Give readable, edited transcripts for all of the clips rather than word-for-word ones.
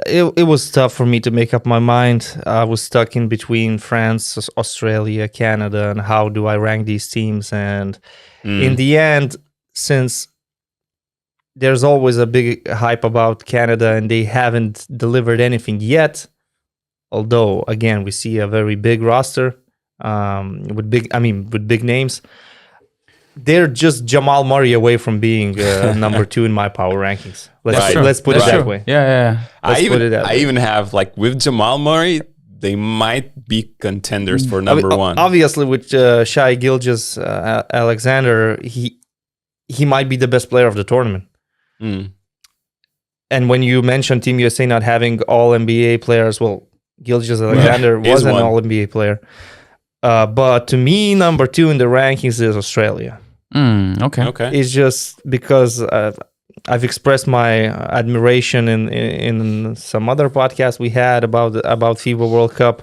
it was tough for me to make up my mind. I was stuck in between France, Australia, Canada, and how do I rank these teams? And in the end, since there's always a big hype about Canada and they haven't delivered anything yet, although again we see a very big roster with big names. They're just Jamal Murray away from being number 2 in my power rankings. Let's put it that way. Yeah. I even have, like, with Jamal Murray, they might be contenders for number 1. Obviously, with Shai Gilgeous-Alexander, he might be the best player of the tournament. And when you mentioned Team USA not having all NBA players, well, Gilgeous-Alexander was an all NBA player. But to me, number 2 in the rankings is Australia. Okay. It's just because I've expressed my admiration in some other podcasts we had about FIBA World Cup.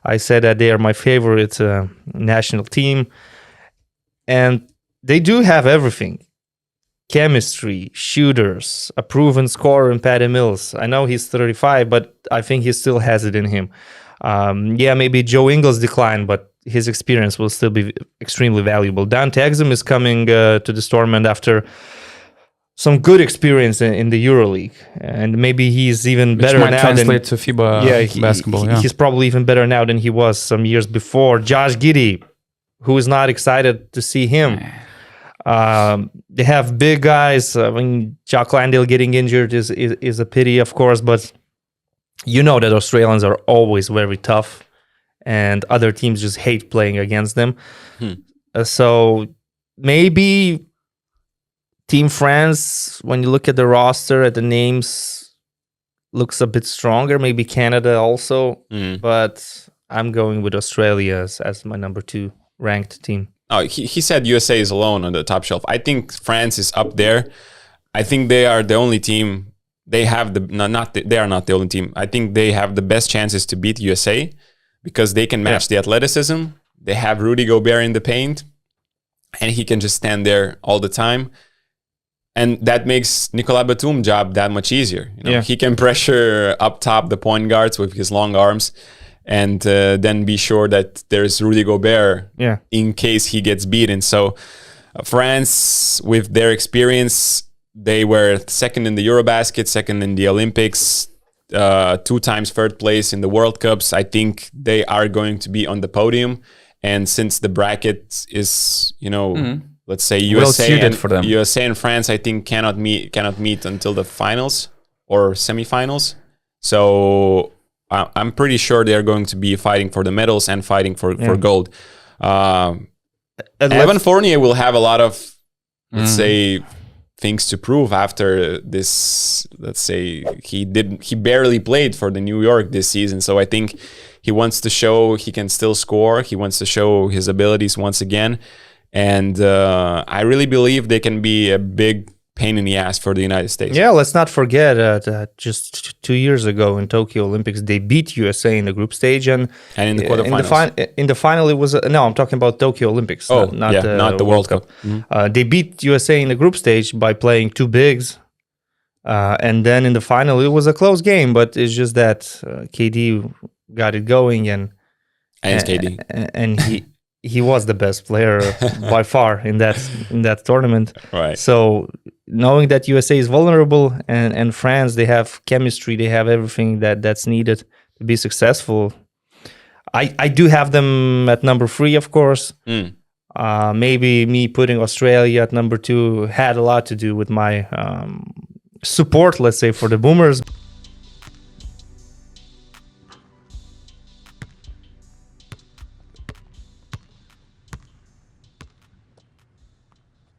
I said that they are my favorite national team. And they do have everything. Chemistry, shooters, a proven scorer in Patty Mills. I know he's 35, but I think he still has it in him. Maybe Joe Ingles declined, but his experience will still be extremely valuable. Dante Exum is coming to this tournament after some good experience in the EuroLeague, and maybe he's even better now. Which might translate to FIBA basketball. He's probably even better now than he was some years before. Josh Giddey, who is not excited to see him. They have big guys. Jock Landale getting injured is a pity, of course, but you know that Australians are always very tough, and other teams just hate playing against them. So maybe Team France, when you look at the roster, at the names, looks a bit stronger. Maybe Canada also, but I'm going with Australia as my number 2 ranked team. Oh, he said USA is alone on the top shelf. I think France is up there. I think they are the only team. They have they are not the only team. I think they have the best chances to beat USA because they can match the athleticism. They have Rudy Gobert in the paint, and he can just stand there all the time. And that makes Nicolas Batum's job that much easier. He can pressure up top the point guards with his long arms, and then be sure that there's Rudy Gobert in case he gets beaten. So France, with their experience, they were second in the Eurobasket, second in the Olympics, 2 times third place in the World Cups. I think they are going to be on the podium. And since the bracket is, let's say USA and France, I think cannot meet until the finals or semifinals. So I'm pretty sure they're going to be fighting for the medals and fighting for gold. Evan Fournier will have a lot of, let's say, things to prove after this. Let's say he barely played for the New York this season. So I think he wants to show he can still score. He wants to show his abilities once again. And I really believe they can be a big pain in the ass for the United States. Yeah, let's not forget that just 2 years ago in Tokyo Olympics, they beat USA in the group stage and in the quarterfinals. In the final, it was I'm talking about Tokyo Olympics, not the World Cup. They beat USA in the group stage by playing 2 bigs, and then in the final, it was a close game, but it's just that KD got it going, and KD, and he was the best player by far in that tournament. Right. So knowing that USA is vulnerable and France, they have chemistry, they have everything that's needed to be successful. I do have them at number 3, of course. Maybe me putting Australia at number 2 had a lot to do with my support, let's say, for the Boomers.